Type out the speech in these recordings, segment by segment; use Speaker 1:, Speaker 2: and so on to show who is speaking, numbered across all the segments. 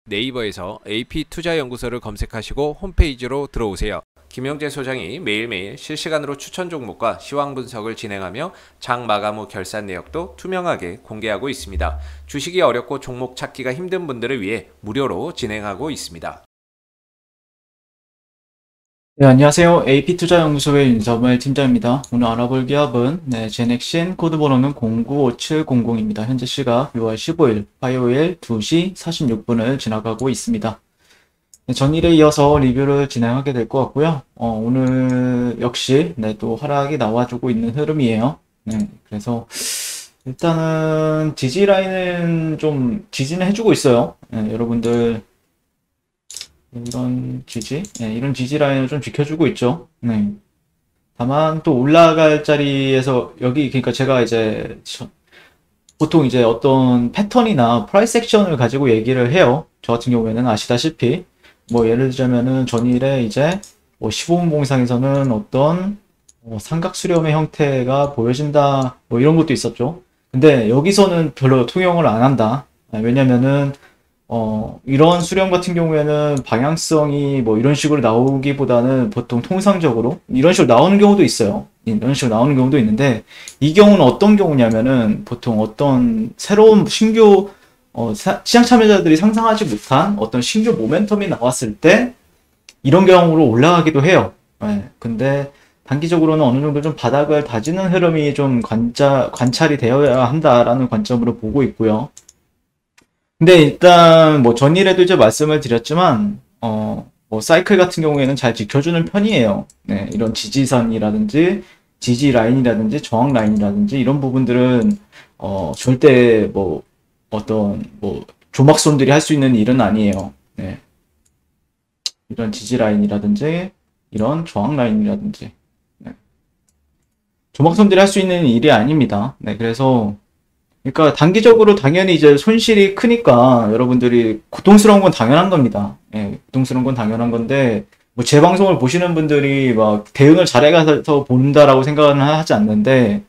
Speaker 1: 네이버에서 AP투자연구소를 검색하시고 홈페이지로 들어오세요. 김영재 소장이 매일매일 실시간으로 추천 종목과 시황 분석을 진행하며 장 마감 후 결산 내역도 투명하게 공개하고 있습니다. 주식이 어렵고 종목 찾기가 힘든 분들을 위해 무료로 진행하고 있습니다.
Speaker 2: 네, 안녕하세요. AP투자연구소의 윤석열 팀장입니다. 오늘 알아볼 기업은 제넥신 코드번호는 095700입니다. 현재 시각 6월 15일 화요일 2시 46분을 지나가고 있습니다. 전일에 이어서 리뷰를 진행하게 될 것 같고요. 오늘 역시 또 하락이 나와주고 있는 흐름이에요. 그래서 일단은 지지 라인은 좀 지지는 해주고 있어요. 여러분들 이런 지지 라인을 좀 지켜주고 있죠. 다만 또 올라갈 자리에서 그러니까 제가 이제 보통 이제 어떤 패턴이나 프라이스 액션을 가지고 얘기를 해요. 저 같은 경우에는 아시다시피 예를 들자면은 전일에 이제 15분 봉상에서는 어떤 삼각 수렴의 형태가 보여진다 이런 것도 있었죠. 근데 여기서는 별로 통용을 안 한다. 왜냐면은 이런 수렴 같은 경우에는 방향성이 이런 식으로 나오기보다는 보통 통상적으로 이런 식으로 나오는 경우도 있어요. 이런 식으로 나오는 경우도 있는데, 이 경우는 어떤 경우냐면은 보통 어떤 새로운 신규 시장 참여자들이 상상하지 못한 어떤 신규 모멘텀이 나왔을 때 이런 경우로 올라가기도 해요. 근데 단기적으로는 어느 정도 좀 바닥을 다지는 흐름이 좀 관찰이 되어야 한다라는 관점으로 보고 있고요. 근데 일단 전일에도 이제 말씀을 드렸지만 사이클 같은 경우에는 잘 지켜주는 편이에요. 이런 지지선이라든지 지지 라인이라든지 저항 라인이라든지 이런 부분들은 절대 어떤 조막손들이 할 수 있는 일은 아니에요. 이런 지지 라인이라든지 이런 저항 라인이라든지 조막손들이 할 수 있는 일이 아닙니다. 그래서 그러니까 단기적으로 당연히 이제 손실이 크니까 여러분들이 고통스러운 건 당연한 겁니다. 고통스러운 건 당연한 건데 제 방송을 보시는 분들이 막 대응을 잘해가서 본다라고 생각은 하지 않는데,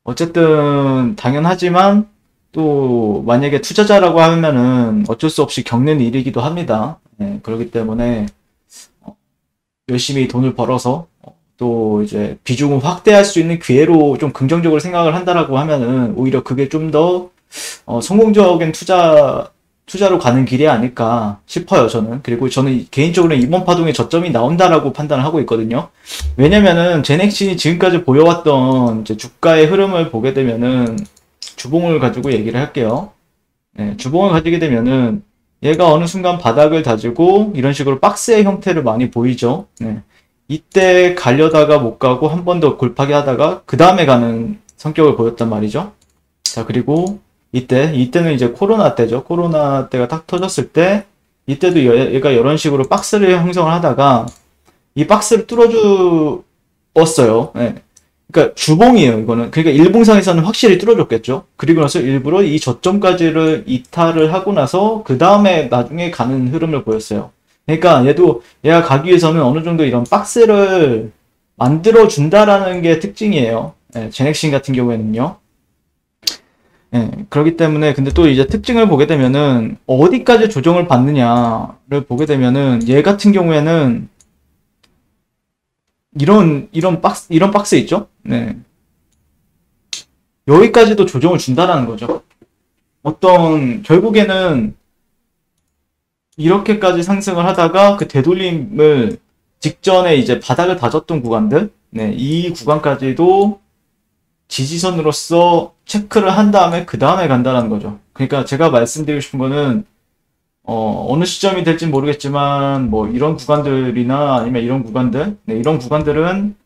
Speaker 2: 어쨌든 당연하지만 또 만약에 투자자라고 하면은 어쩔 수 없이 겪는 일이기도 합니다. 그렇기 때문에 열심히 돈을 벌어서 또 이제 비중을 확대할 수 있는 기회로 좀 긍정적으로 생각을 한다라고 하면은 오히려 그게 좀 더 성공적인 투자로 가는 길이 아닐까 싶어요, 저는. 그리고 저는 개인적으로 이번 파동에 저점이 나온다라고 판단을 하고 있거든요. 왜냐면은 제넥신이 지금까지 보여왔던 이제 주가의 흐름을 보게 되면은 주봉을 가지고 얘기를 할게요. 주봉을 가지게 되면은 얘가 어느 순간 바닥을 다지고 이런 식으로 박스의 형태를 많이 보이죠. 이때 가려다가 못 가고 한 번 더 골파기 하다가 그 다음에 가는 성격을 보였단 말이죠. 자, 그리고 이때는 이제 코로나 때죠. 코로나 때가 딱 터졌을 때 이때도 얘가 이런 식으로 박스를 형성을 하다가 이 박스를 뚫어주었어요. 그러니까 주봉이에요, 이거는. 그러니까 일봉상에서는 확실히 뚫어줬겠죠. 그리고 나서 일부러 이 저점까지를 이탈을 하고 나서 그 다음에 나중에 가는 흐름을 보였어요. 그러니까 얘가 가기 위해서는 어느 정도 이런 박스를 만들어 준다라는 게 특징이에요. 제넥신 같은 경우에는요. 그렇기 때문에 근데 또 이제 특징을 보게 되면은 어디까지 조정을 받느냐를 보게 되면은 얘 같은 경우에는 이런 박스 있죠? 여기까지도 조정을 준다라는 거죠. 결국에는 이렇게까지 상승을 하다가 그 되돌림을 직전에 이제 바닥을 다졌던 구간들, 이 구간까지도 지지선으로서 체크를 한 다음에 그 다음에 간다는 거죠. 그러니까 제가 말씀드리고 싶은 거는 어느 시점이 될지 모르겠지만 이런 구간들이나 아니면 이런 구간들, 이런 구간들은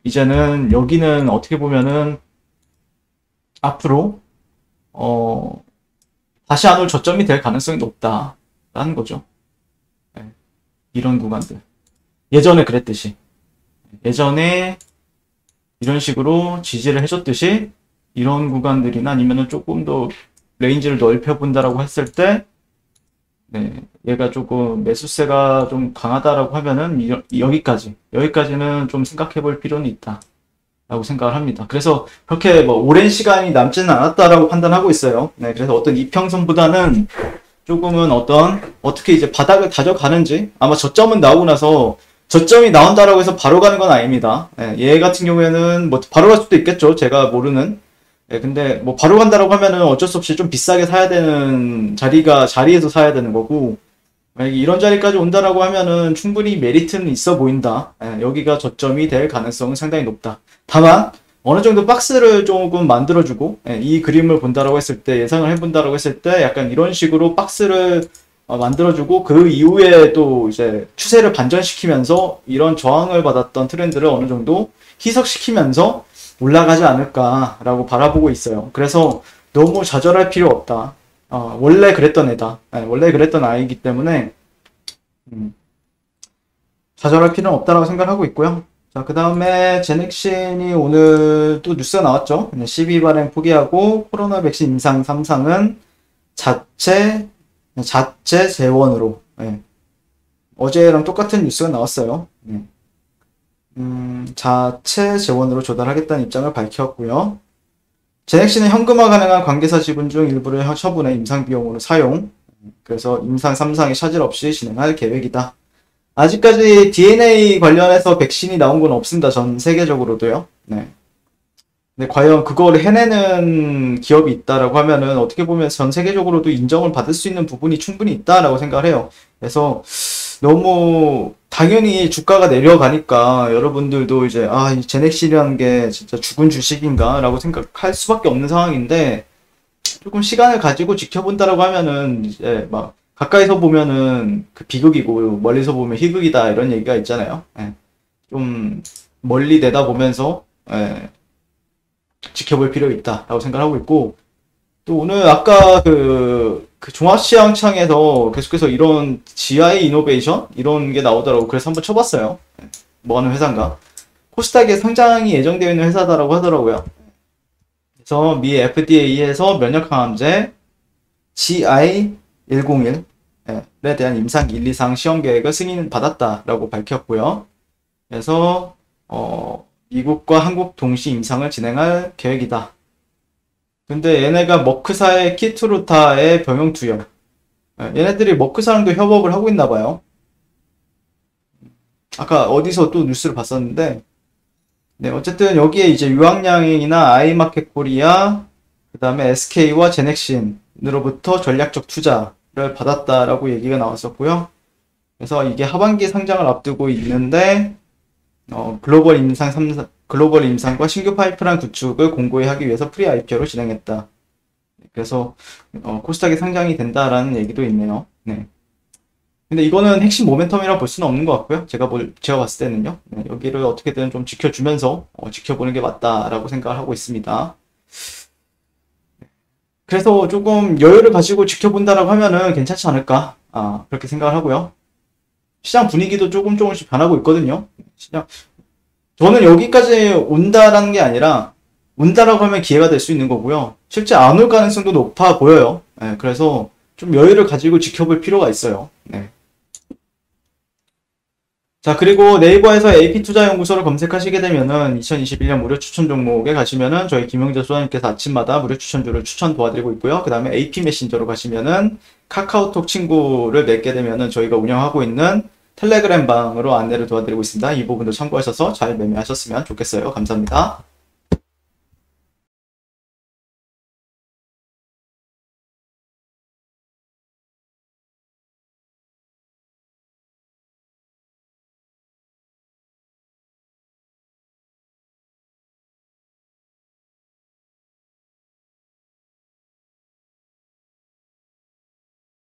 Speaker 2: 이제는 여기는 어떻게 보면은 앞으로 다시 안 올 저점이 될 가능성이 높다라는 거죠. 이런 구간들. 예전에 그랬듯이. 예전에 이런 식으로 지지를 해줬듯이 이런 구간들이나 아니면은 조금 더 레인지를 넓혀본다라고 했을 때 얘가 조금 매수세가 좀 강하다라고 하면은 여기까지는 좀 생각해 볼 필요는 있다 라고 생각을 합니다. 그래서 그렇게 오랜 시간이 남지는 않았다라고 판단하고 있어요. 그래서 어떤 이평선보다는 조금은 어떻게 이제 바닥을 다져가는지, 아마 저점은 나오고 나서 저점이 나온다라고 해서 바로 가는 건 아닙니다. 예, 얘 같은 경우에는 뭐 바로 갈 수도 있겠죠. 제가 모르는. 예, 근데 뭐 바로 간다라고 하면은 어쩔 수 없이 좀 비싸게 사야 되는 자리에서 사야 되는 거고, 만약에 이런 자리까지 온다라고 하면은 충분히 메리트는 있어 보인다. 예, 여기가 저점이 될 가능성은 상당히 높다. 다만 어느 정도 박스를 조금 만들어주고, 예, 이 그림을 본다라고 했을 때, 예상을 해본다라고 했을 때 약간 이런 식으로 박스를 만들어주고 그 이후에 또 이제 추세를 반전시키면서 이런 저항을 받았던 트렌드를 어느 정도 희석시키면서 올라가지 않을까라고 바라보고 있어요. 그래서 너무 좌절할 필요 없다. 원래 그랬던 애다. 원래 그랬던 아이기 때문에 좌절할 필요는 없다라고 생각하고 있고요. 자, 그 다음에 제넥신이 오늘 또 뉴스가 나왔죠. 12 발행 포기하고 코로나 백신 임상 3상은 자체 재원으로. 예. 어제랑 똑같은 뉴스가 나왔어요. 예. 자체 재원으로 조달하겠다는 입장을 밝혔고요. 제넥신은 현금화 가능한 관계사 지분 중 일부를 처분해 임상 비용으로 사용. 그래서 임상 3상의 차질 없이 진행할 계획이다. 아직까지 DNA 관련해서 백신이 나온 건 없습니다. 전 세계적으로도요. 네. 근데 과연 그거를 해내는 기업이 있다라고 하면은 어떻게 보면 전 세계적으로도 인정을 받을 수 있는 부분이 충분히 있다라고 생각을 해요. 그래서 너무 당연히 주가가 내려가니까 여러분들도 이제 이 제넥신이라는 게 진짜 죽은 주식인가 라고 생각할 수밖에 없는 상황인데, 조금 시간을 가지고 지켜본다라고 하면은 이제 막 가까이서 보면은 그 비극이고 멀리서 보면 희극이다 이런 얘기가 있잖아요. 예. 좀 멀리 내다보면서 지켜볼 필요가 있다라고 생각하고 있고, 또 오늘 아까 그 종합시장창에서 계속해서 이런 GI 이노베이션 이런 게 나오더라고. 그래서 한번 쳐봤어요. 뭐 하는 회사인가. 코스닥에 상장이 예정되어 있는 회사다라고 하더라고요. 그래서 미 FDA에서 면역항암제 GI101에 대한 임상 1, 2상 시험 계획을 승인받았다라고 밝혔고요. 그래서 미국과 한국 동시 임상을 진행할 계획이다. 근데 얘네가 머크사의 키트루타의 병용 투여. 얘네들이 머크사랑도 협업을 하고 있나 봐요. 아까 어디서 또 뉴스를 봤었는데, 네, 어쨌든 여기에 이제 유황양행이나 아이마켓 코리아, 그 다음에 SK와 제넥신으로부터 전략적 투자를 받았다라고 얘기가 나왔었고요. 그래서 이게 하반기 상장을 앞두고 있는데, 글로벌 임상과 신규 파이프라인 구축을 공고히 하기 위해서 프리 IPO로 진행했다. 그래서 코스닥에 상장이 된다라는 얘기도 있네요. 네. 근데 이거는 핵심 모멘텀이라고 볼 수는 없는 것 같고요. 제가 봤을 때는요. 네, 여기를 어떻게든 좀 지켜주면서 지켜보는 게 맞다라고 생각을 하고 있습니다. 그래서 조금 여유를 가지고 지켜본다라고 하면은 괜찮지 않을까. 그렇게 생각을 하고요. 시장 분위기도 조금씩 변하고 있거든요. 저는 여기까지 온다라는 게 아니라, 온다라고 하면 기회가 될 수 있는 거고요. 실제 안 올 가능성도 높아 보여요. 네, 그래서 좀 여유를 가지고 지켜볼 필요가 있어요. 네. 자, 그리고 네이버에서 AP투자연구소를 검색하시게 되면은 2021년 무료 추천 종목에 가시면은 저희 김영재 소장님께서 아침마다 무료 추천주를 추천 도와드리고 있고요. 그 다음에 AP 메신저로 가시면은 카카오톡 친구를 맺게 되면은 저희가 운영하고 있는 텔레그램 방으로 안내를 도와드리고 있습니다. 이 부분도 참고하셔서 잘 매매하셨으면 좋겠어요. 감사합니다.